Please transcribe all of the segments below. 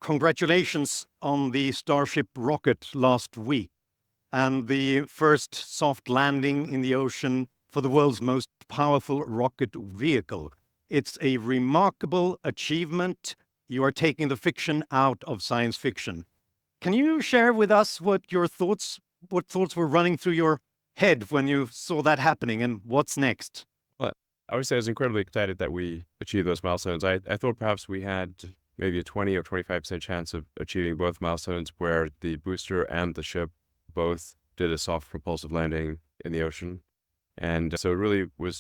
congratulations on the Starship rocket last week and the first soft landing in the ocean for the world's most powerful rocket vehicle. It's a remarkable achievement. You are taking the fiction out of science fiction. Can you share with us what thoughts were running through your head when you saw that happening, and what's next? Well, I would say I was incredibly excited that we achieved those milestones. I thought perhaps we had maybe a 20 or 25% chance of achieving both milestones, where the booster and the ship both did a soft propulsive landing in the ocean. And so it really we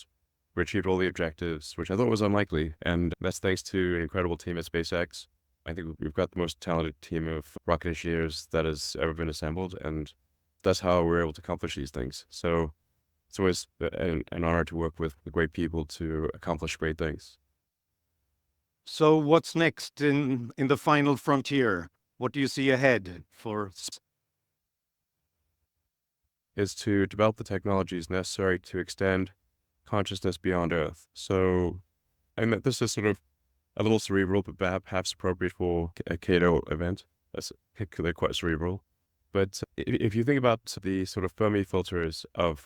achieved all the objectives, which I thought was unlikely. And that's thanks to an incredible team at SpaceX. I think we've got the most talented team of rocket engineers that has ever been assembled. And that's how we're able to accomplish these things. So it's always an honor to work with great people to accomplish great things. So what's next in the final frontier? What do you see ahead for? Is to develop the technologies necessary to extend consciousness beyond Earth. So, and this is sort of a little cerebral, but perhaps appropriate for a Cato event. They're quite cerebral. But if you think about the sort of Fermi filters of,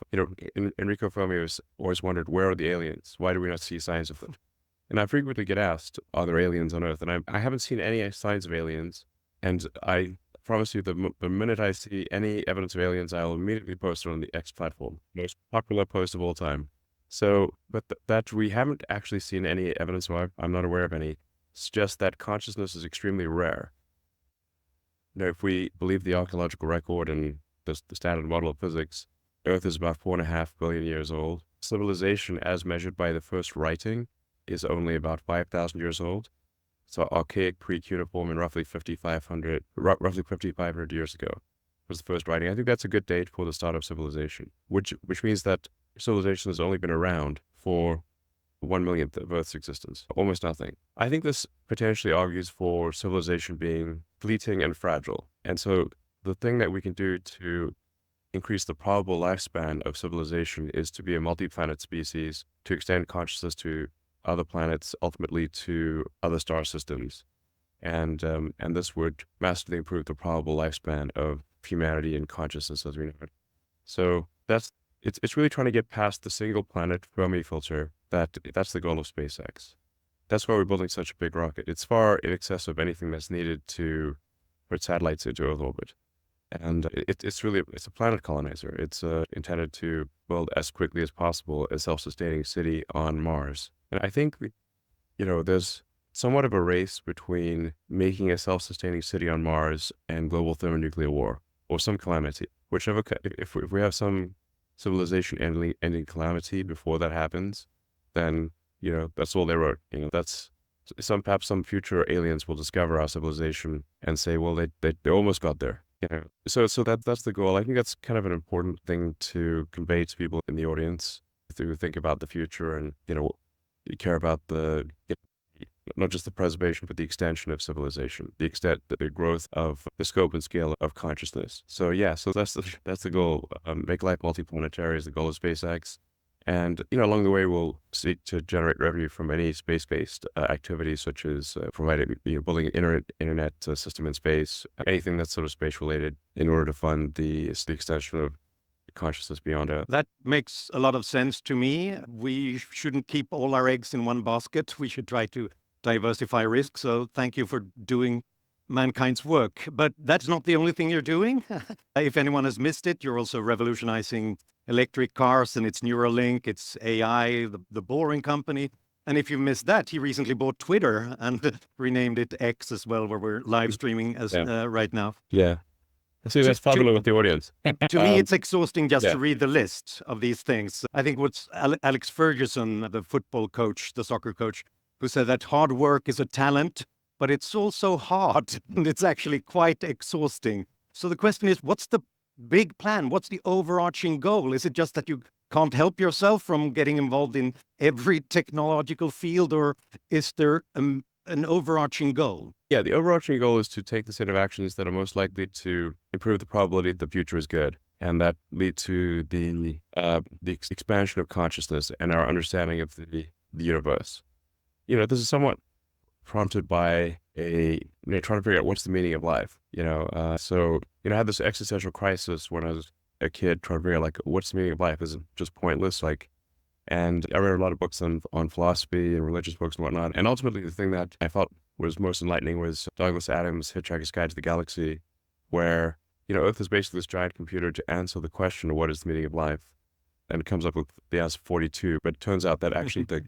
Enrico Fermi has always wondered, where are the aliens? Why do we not see signs of them? And I frequently get asked, are there aliens on Earth? And I haven't seen any signs of aliens. And I promise you, the minute I see any evidence of aliens, I'll immediately post it on the X platform. Most popular post of all time. So, but that we haven't actually seen any evidence of, I'm not aware of any, suggests that consciousness is extremely rare. If we believe the archaeological record and the standard model of physics, Earth is about 4.5 billion years old. Civilization, as measured by the first writing, is only about 5,000 years old. So archaic pre-cuneiform and roughly 5,500 years ago was the first writing. I think that's a good date for the start of civilization, which means that civilization has only been around for 1/millionth of Earth's existence, almost nothing. I think this potentially argues for civilization being fleeting and fragile. And so the thing that we can do to increase the probable lifespan of civilization is to be a multi-planet species, to extend consciousness to other planets, ultimately to other star systems. And this would massively improve the probable lifespan of humanity and consciousness as we know it. So it's really trying to get past the single planet Fermi filter. That's the goal of SpaceX. That's why we're building such a big rocket. It's far in excess of anything that's needed to put satellites into Earth orbit. And it's a planet colonizer. It's intended to build as quickly as possible a self-sustaining city on Mars. And I think, there's somewhat of a race between making a self-sustaining city on Mars and global thermonuclear war, or some calamity. If we have some civilization ending calamity before that happens, then, that's all they wrote. That's perhaps some future aliens will discover our civilization and say, well, they almost got there. So that's the goal. I think that's kind of an important thing to convey to people in the audience who think about the future and, you care about not just the preservation, but the extension of civilization, the growth of the scope and scale of consciousness. So that's the goal. Make life multiplanetary is the goal of SpaceX. And, along the way, we'll seek to generate revenue from any space-based activities, such as providing, building an internet system in space, anything that's sort of space-related, in order to fund the extension of consciousness beyond Earth. That makes a lot of sense to me. We shouldn't keep all our eggs in one basket. We should try to diversify risk. So thank you for doing mankind's work. But that's not the only thing you're doing. If anyone has missed it, you're also revolutionizing electric cars, and it's Neuralink, it's AI, the Boring Company. And if you missed that, he recently bought Twitter and renamed it X as well, where we're live streaming right now. Yeah. See, that's popular with the audience. To me, it's exhausting just to read the list of these things. I think what's Alex Ferguson, the football coach, the soccer coach, who said that hard work is a talent, but it's also hard, and it's actually quite exhausting. So the question is, what's the big plan? What's the overarching goal? Is it just that you can't help yourself from getting involved in every technological field, or is there an overarching goal? Yeah, the overarching goal is to take the set of actions that are most likely to improve the probability that the future is good, and that lead to the expansion of consciousness and our understanding of the universe. This is somewhat prompted by trying to figure out what's the meaning of life, so, I had this existential crisis when I was a kid trying to figure out, like, what's the meaning of life? Is it just pointless? Like, and I read a lot of books on philosophy and religious books and whatnot. And ultimately, the thing that I felt was most enlightening was Douglas Adams' Hitchhiker's Guide to the Galaxy, where, Earth is basically this giant computer to answer the question of what is the meaning of life. And it comes up with the answer 42. But it turns out that actually the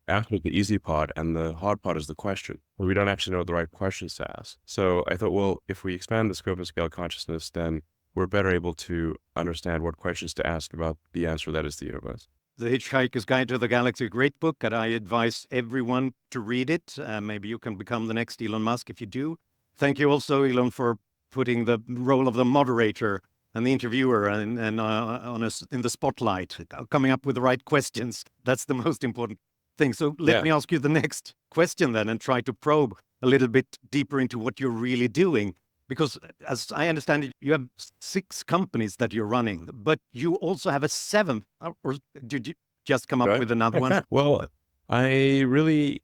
answer is the easy part and the hard part is the question. Well, we don't actually know the right questions to ask. So I thought, well, if we expand the scope and scale of consciousness, then we're better able to understand what questions to ask about the answer that is the universe. The Hitchhiker's Guide to the Galaxy, a great book, and I advise everyone to read it. Maybe you can become the next Elon Musk if you do. Thank you also, Elon, for putting the role of the moderator and the interviewer and on us in the spotlight, coming up with the right questions. That's the most important thing. So let me ask you the next question then and try to probe a little bit deeper into what you're really doing. Because as I understand it, you have 6 companies that you're running, but you also have a 7th, or did you just come up with another one? Well, the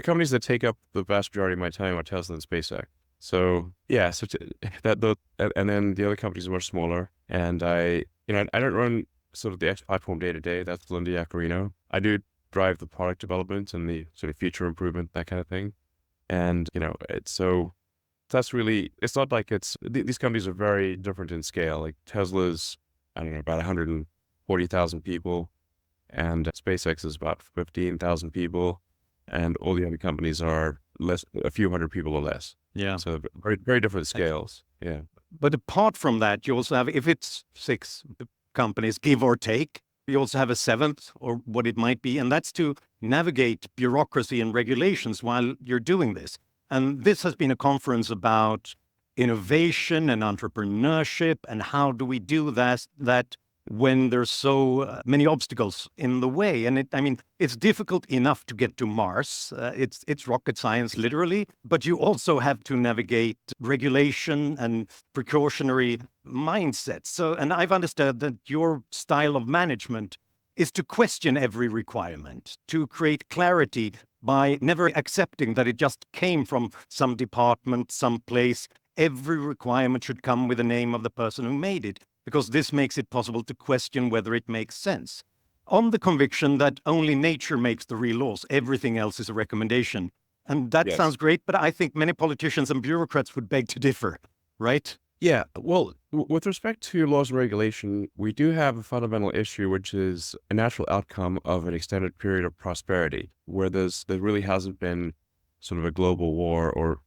companies that take up the vast majority of my time are Tesla and SpaceX. So yeah, and then the other companies are much smaller. And I don't run sort of the X platform day to day. That's Linda Yaccarino. I do drive the product development and the sort of feature improvement, that kind of thing. And it's not like these companies are very different in scale. Like Tesla's, I don't know, about 140,000 people, and SpaceX is about 15,000 people, and all the other companies are a few hundred people or less. Yeah. So very, very different scales. Yeah. But apart from that, you also have, if it's 6 companies, give or take, you also have a 7th, or what it might be, and that's to navigate bureaucracy and regulations while you're doing this. And this has been a conference about innovation and entrepreneurship and how do we do that when there's so many obstacles in the way. And it's difficult enough to get to Mars. It's rocket science, literally, but you also have to navigate regulation and precautionary mindsets. So, and I've understood that your style of management is to question every requirement, to create clarity by never accepting that it just came from some department, some place. Every requirement should come with the name of the person who made it, because this makes it possible to question whether it makes sense. On the conviction that only nature makes the real laws, everything else is a recommendation. And that sounds great, but I think many politicians and bureaucrats would beg to differ, right? Yeah, well, with respect to laws and regulation, we do have a fundamental issue, which is a natural outcome of an extended period of prosperity, where there really hasn't been sort of a global war, or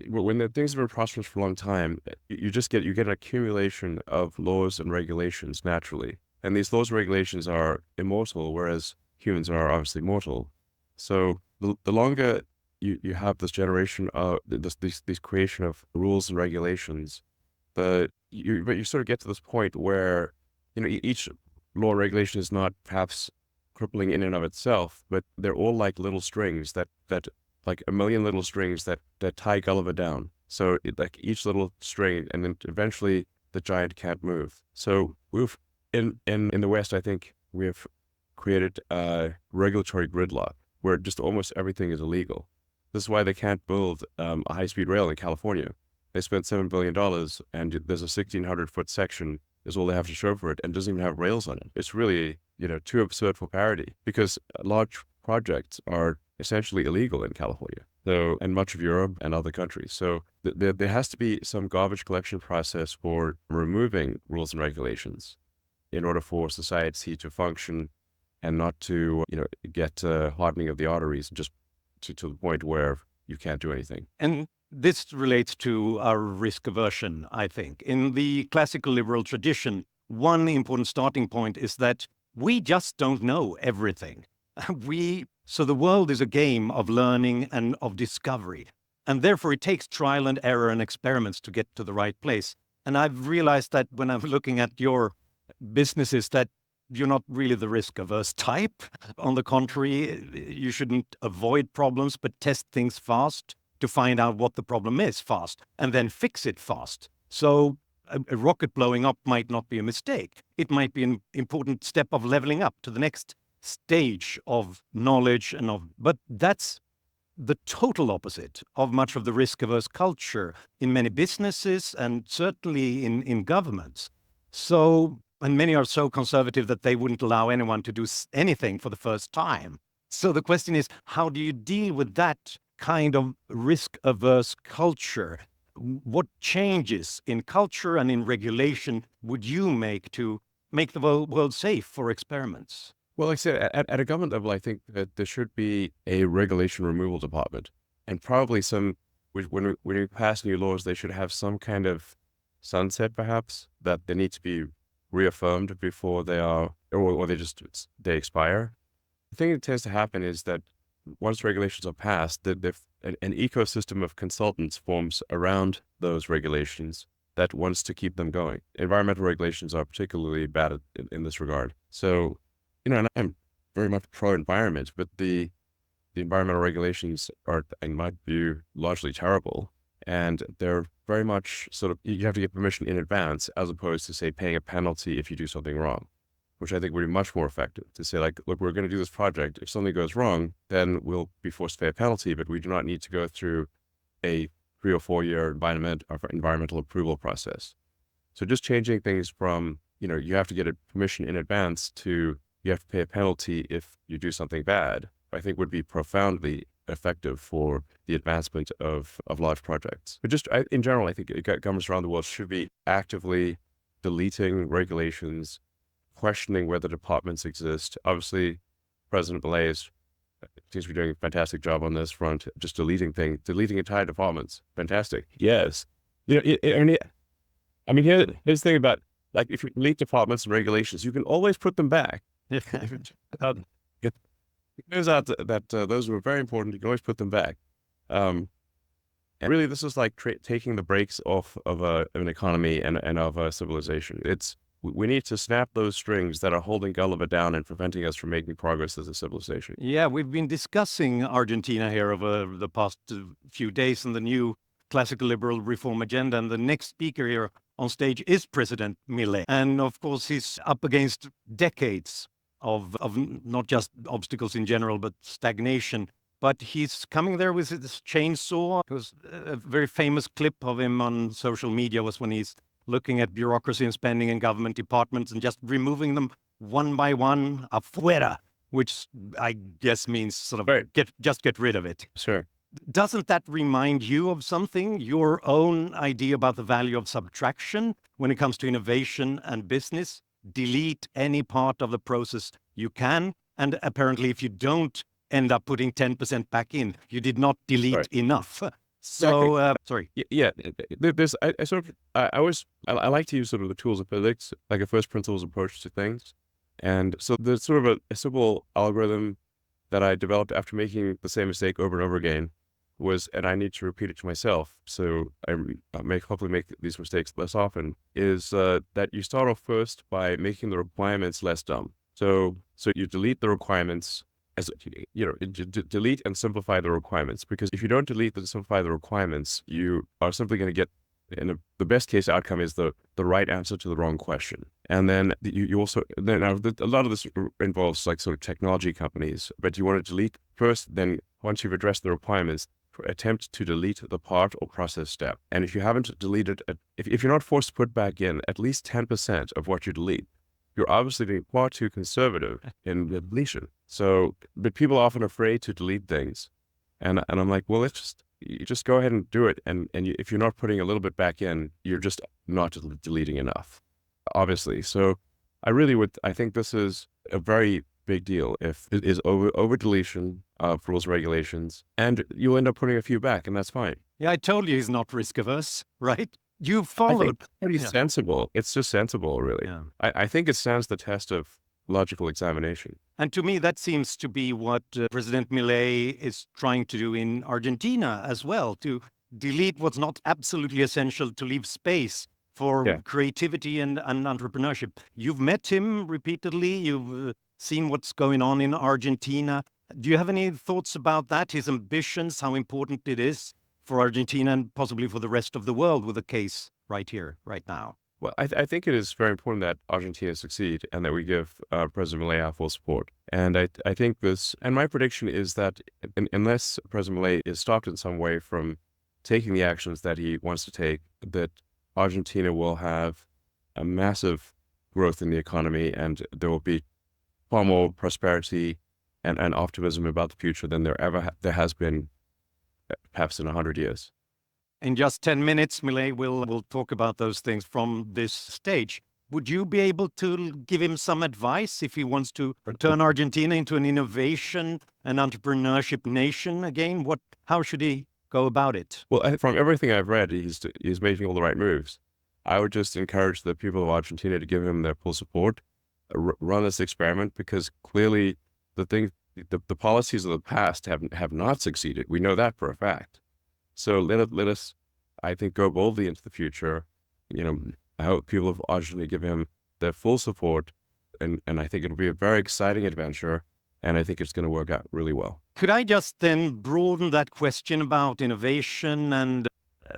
when the things have been prosperous for a long time, you get an accumulation of laws and regulations naturally, and these laws and regulations are immortal, whereas humans are obviously mortal. So the longer you have this generation of this creation of rules and regulations, but you sort of get to this point where each law and regulation is not perhaps crippling in and of itself, but they're all like little strings that like a million little strings that tie Gulliver down. So like each little string, and then eventually the giant can't move. So we've in the West, I think we have created a regulatory gridlock where just almost everything is illegal. This is why they can't build a high-speed rail in California. They spent $7 billion, and there's a 1,600-foot section is all they have to show for it, and doesn't even have rails on it. It's really, too absurd for parody, because large projects are essentially illegal in California, and much of Europe and other countries. So there has to be some garbage collection process for removing rules and regulations in order for society to function and not to, get hardening of the arteries just to the point where you can't do anything. And this relates to our risk aversion, I think. In the classical liberal tradition, one important starting point is that we just don't know everything. So the world is a game of learning and of discovery. And therefore it takes trial and error and experiments to get to the right place. And I've realized that when I'm looking at your businesses, that you're not really the risk-averse type. On the contrary, you shouldn't avoid problems, but test things fast to find out what the problem is fast, and then fix it fast. So a rocket blowing up might not be a mistake. It might be an important step of leveling up to the next stage of knowledge but that's the total opposite of much of the risk-averse culture in many businesses and certainly in governments. So, and many are so conservative that they wouldn't allow anyone to do anything for the first time. So the question is, how do you deal with that kind of risk-averse culture? What changes in culture and in regulation would you make to make the world safe for experiments? Well, like I said, at a government level, I think that there should be a regulation removal department, and probably when we pass new laws, they should have some kind of sunset, perhaps, that they need to be reaffirmed before they are, or they expire. The thing that tends to happen is that once regulations are passed, an ecosystem of consultants forms around those regulations that wants to keep them going. Environmental regulations are particularly bad in this regard. So, and I'm very much pro-environment, but the environmental regulations are, in my view, largely terrible. And they're very much sort of, you have to get permission in advance, as opposed to, say, paying a penalty if you do something wrong, which I think would be much more effective. To say, like, look, we're going to do this project. If something goes wrong, then we'll be forced to pay a penalty, but we do not need to go through a 3 or 4 year environmental approval process. So just changing things from, you have to get a permission in advance to you have to pay a penalty if you do something bad, I think would be profoundly effective for the advancement of large projects. But just in general, I think governments around the world should be actively deleting regulations, questioning whether departments exist. Obviously, President Milei seems to be doing a fantastic job on this front, just deleting entire departments. Fantastic. Yes. Here's the thing about, like, if you delete departments and regulations, you can always put them back. It turns out that those were very important. You can always put them back. And really, this is like taking the brakes off of an economy and of a civilization. We need to snap those strings that are holding Gulliver down and preventing us from making progress as a civilization. Yeah, we've been discussing Argentina here over the past few days and the new classical liberal reform agenda. And the next speaker here on stage is President Milei. And of course, he's up against decades of not just obstacles in general, but stagnation. But he's coming there with this chainsaw. It was a very famous clip of him on social media was when he's looking at bureaucracy and spending in government departments and just removing them one by one, afuera, which I guess means sort of Right. get rid of it. Sure. Doesn't that remind you of something, your own idea about the value of subtraction when it comes to innovation and business? Delete any part of the process you can. And apparently, if you don't end up putting 10% back in, you did not delete enough. So, sorry. Yeah. I like to use sort of the tools of physics, like a first principles approach to things. And so there's sort of a simple algorithm that I developed after making the same mistake over and over again and I need to repeat it to myself, so I hopefully make these mistakes less often, is that you start off first by making the requirements less dumb. So you delete the requirements, delete and simplify the requirements, because if you don't delete and simplify the requirements, you are simply going to get, the best case outcome is the right answer to the wrong question. And then you also, a lot of this involves like sort of technology companies, but you want to delete first, then once you've addressed the requirements, attempt to delete the part or process step. And if you haven't deleted, if you're not forced to put back in at least 10% of what you delete, you're obviously being far too conservative in the deletion. So, but people are often afraid to delete things. And I'm like, well, you just go ahead and do it. And if you're not putting a little bit back in, you're just not deleting enough, obviously. So I think this is a very big deal if it is over deletion of rules and regulations, and you'll end up putting a few back, and that's fine. Yeah, I told you he's not risk averse, right? You followed. Pretty sensible. It's just sensible, really. Yeah. I think it stands the test of logical examination. And to me, that seems to be what President Milei is trying to do in Argentina as well, to delete what's not absolutely essential, to leave space for creativity and entrepreneurship. You've met him repeatedly. You've seen what's going on in Argentina. Do you have any thoughts about that, his ambitions, how important it is for Argentina and possibly for the rest of the world with the case right here, right now? Well, I think it is very important that Argentina succeed and that we give President Milei our full support. And I think this, and my prediction is that unless President Milei is stopped in some way from taking the actions that he wants to take, that Argentina will have a massive growth in the economy, and there will be far more prosperity and optimism about the future than there has been perhaps in 100 years. In just 10 minutes, Millet will talk about those things from this stage. Would you be able to give him some advice if he wants to turn Argentina into an innovation and entrepreneurship nation again? How should he go about it? Well, from everything I've read, he's making all the right moves. I would just encourage the people of Argentina to give him their full support, run this experiment, because clearly the policies of the past have not succeeded. We know that for a fact. So let us, I think, go boldly into the future. I hope people of Argentina give him their full support, and I think it'll be a very exciting adventure, and I think it's going to work out really well. Could I just then broaden that question about innovation and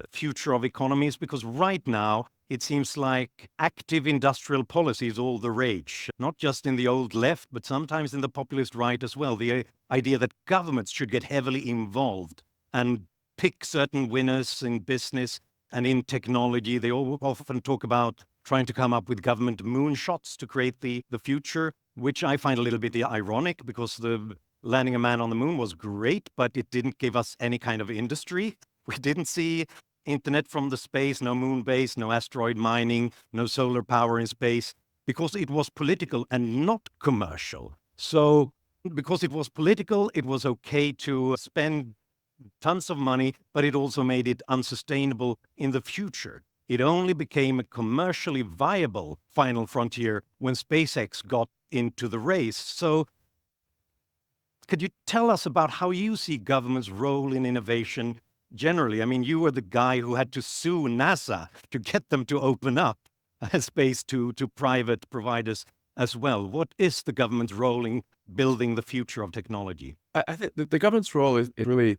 future of economies? Because right now, it seems like active industrial policy is all the rage, not just in the old left, but sometimes in the populist right as well. The idea that governments should get heavily involved and pick certain winners in business and in technology. They often talk about trying to come up with government moonshots to create the future, which I find a little bit ironic, because the landing a man on the moon was great, but it didn't give us any kind of industry. We didn't see internet from the space, no moon base, no asteroid mining, no solar power in space, because it was political and not commercial. So because it was political, it was okay to spend tons of money, but it also made it unsustainable in the future. It only became a commercially viable final frontier when SpaceX got into the race. So could you tell us about how you see government's role in innovation generally? I mean, you were the guy who had to sue NASA to get them to open up space to private providers as well. What is the government's role in building the future of technology? I think the government's role is really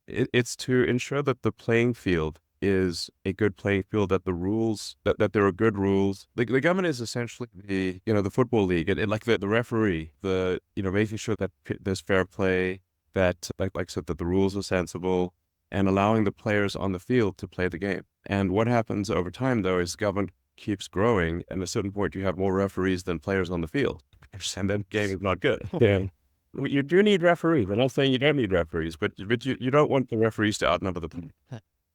it's to ensure that the playing field is a good playing field, that the rules, that there are good rules. The government is essentially the football league, and like the referee, making sure that there's fair play, that like I said, that the rules are sensible, and allowing the players on the field to play the game. And what happens over time, though, is government keeps growing, and at a certain point you have more referees than players on the field, and then the game is not good. Yeah. You do need referees. I'm not saying you don't need referees, but you don't want the referees to outnumber the players.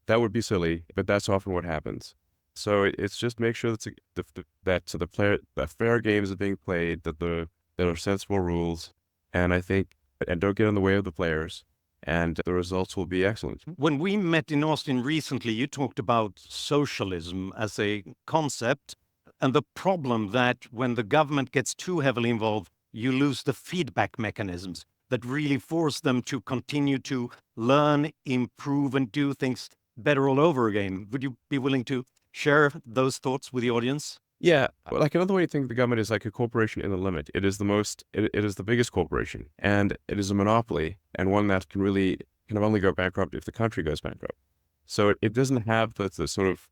That would be silly, but that's often what happens. So it's just make sure that fair games are being played, that there are sensible rules, and don't get in the way of the players, and the results will be excellent. When we met in Austin recently, you talked about socialism as a concept and the problem that when the government gets too heavily involved, you lose the feedback mechanisms that really force them to continue to learn, improve, and do things better all over again. Would you be willing to share those thoughts with the audience? Yeah, like another way to think of the government is like a corporation in the limit. It is it is the biggest corporation, and it is a monopoly, and one that can only go bankrupt if the country goes bankrupt. So it doesn't have the sort of,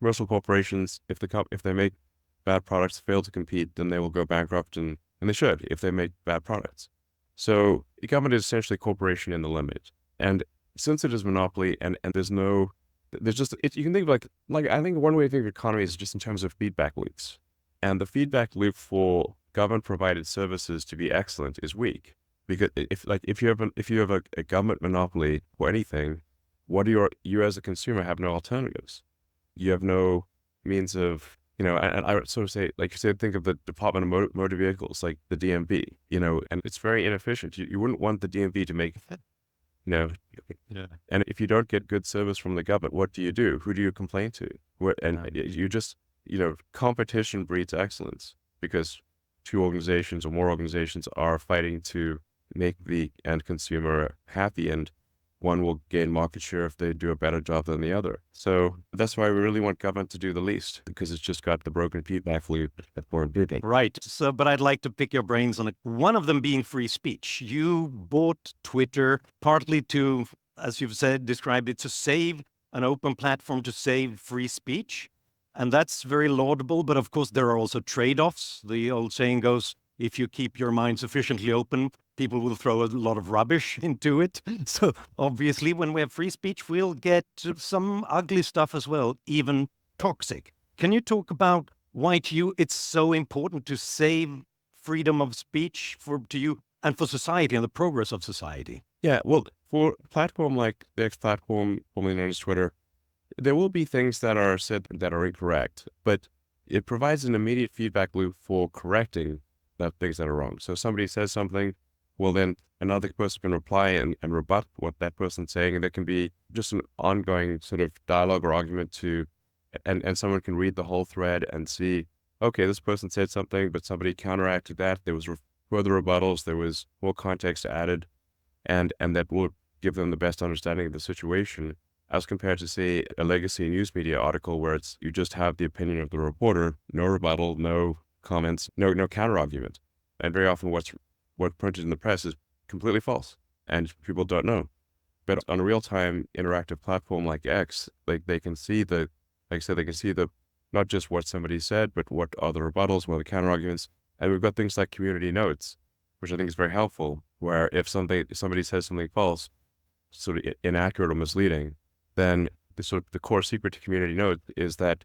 commercial corporations, if they make bad products, fail to compete, then they will go bankrupt, and they should if they make bad products. So the government is essentially a corporation in the limit, and since it is monopoly and you can think of like I think one way to think of economy is just in terms of feedback loops, and the feedback loop for government provided services to be excellent is weak, because if you have a government monopoly for anything, you as a consumer have no alternatives. You have no means of, and I would sort of say, like you said, think of the Department of Motor Vehicles, like the DMV, and it's very inefficient. You wouldn't want the DMV to make, yeah. And if you don't get good service from the government, what do you do? Who do you complain to? You just, competition breeds excellence, because two organizations or more organizations are fighting to make the end consumer happy, and one will gain market share if they do a better job than the other. So that's why we really want government to do the least, because it's just got the broken feedback loop for bidding. Right. So, but I'd like to pick your brains on it. One of them being free speech. You bought Twitter partly to, as you've said, described it, to save an open platform, to save free speech. And that's very laudable. But of course, there are also trade-offs. The old saying goes, if you keep your mind sufficiently open, people will throw a lot of rubbish into it. So obviously, when we have free speech, we'll get some ugly stuff as well, even toxic. Can you talk about why to you it's so important to save freedom of speech to you and for society and the progress of society? Yeah, well, for a platform like the X platform, formerly known as Twitter, there will be things that are said that are incorrect, but it provides an immediate feedback loop for correcting things that are wrong. So somebody says something, well, then another person can reply and rebut what that person's saying, and there can be just an ongoing sort of dialogue or argument and someone can read the whole thread and see, okay, this person said something, but somebody counteracted that. There was further rebuttals. There was more context added, and that will give them the best understanding of the situation, as compared to, say, a legacy news media article where you just have the opinion of the reporter, no rebuttal, no comments, no counter argument. And very often what's printed in the press is completely false, and people don't know. But on a real-time interactive platform like X, they can see not just what somebody said, but what are the rebuttals, what are the counter arguments. And we've got things like community notes, which I think is very helpful, where if somebody says something false, sort of inaccurate or misleading, then the core secret to community note is that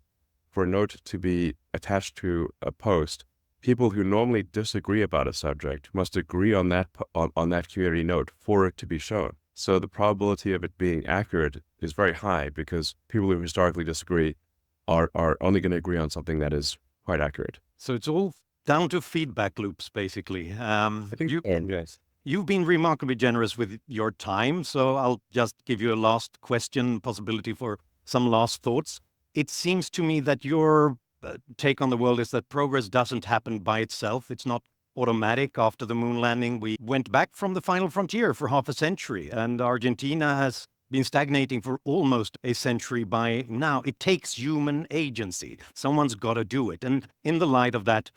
for a note to be attached to a post, people who normally disagree about a subject must agree on that community note for it to be shown. So the probability of it being accurate is very high because people who historically disagree are only going to agree on something that is quite accurate. So it's all down to feedback loops, basically. I think yes. You've been remarkably generous with your time, so I'll just give you a last question, possibility for some last thoughts. It seems to me that your take on the world is that progress doesn't happen by itself. It's not automatic. After the moon landing, we went back from the final frontier for half a century, and Argentina has been stagnating for almost a century by now. It takes human agency. Someone's got to do it. And in the light of that,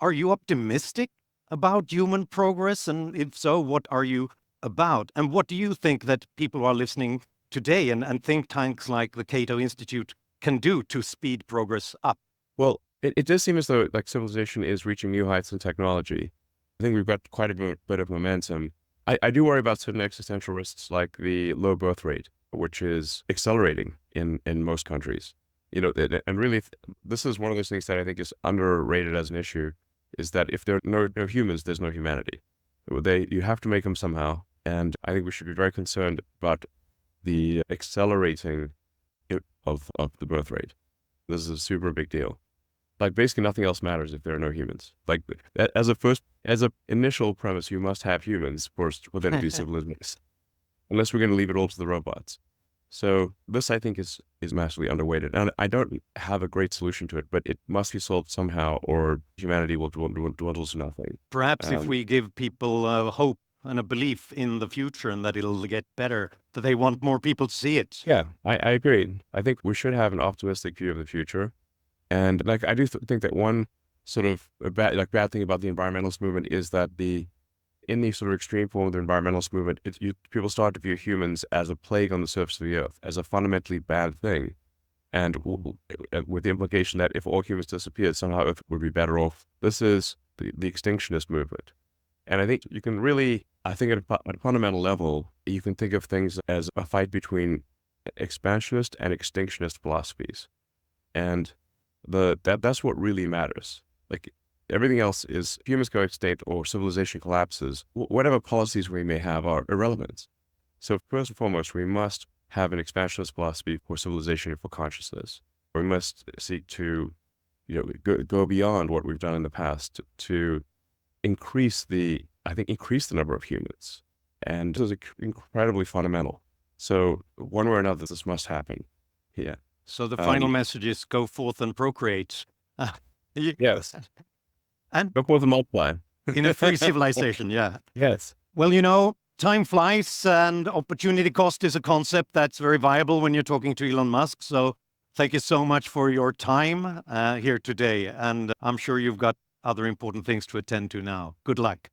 are you optimistic about human progress? And if so, what are you about? And what do you think that people who are listening today and think tanks like the Cato Institute can do to speed progress up? Well, it does seem as though civilization is reaching new heights in technology. I think we've got quite a bit of momentum. I do worry about certain existential risks like the low birth rate, which is accelerating in most countries. And really, this is one of those things that I think is underrated as an issue, is that if there are no humans, there's no humanity. You have to make them somehow. And I think we should be very concerned about the accelerating of the birth rate. This is a super big deal. Basically nothing else matters if there are no humans. As an initial premise, you must have humans for there to be civilization, unless we're going to leave it all to the robots. So this, I think, is massively underweighted. And I don't have a great solution to it, but it must be solved somehow, or humanity will dwindle to nothing. Perhaps if we give people hope and a belief in the future and that it'll get better, that they want more people to see it. Yeah, I agree. I think we should have an optimistic view of the future. And I do think that one sort of bad thing about the environmentalist movement is that in the sort of extreme form of the environmentalist movement, people start to view humans as a plague on the surface of the earth, as a fundamentally bad thing. And with the implication that if all humans disappeared, somehow Earth would be better off. This is the extinctionist movement. And I think you can really, at a fundamental level, you can think of things as a fight between expansionist and extinctionist philosophies. And that's what really matters. Everything else is, if humans go extinct or civilization collapses, whatever policies we may have are irrelevant. So first and foremost, we must have an expansionist philosophy for civilization and for consciousness. We must seek to, go beyond what we've done in the past to increase the number of humans. And this is incredibly fundamental. So one way or another, this must happen. Yeah. So the final message is go forth and procreate. Yes. And go forth and multiply. In a free civilization, yeah. Yes. Well, time flies and opportunity cost is a concept that's very viable when you're talking to Elon Musk. So thank you so much for your time here today. And I'm sure you've got other important things to attend to now. Good luck.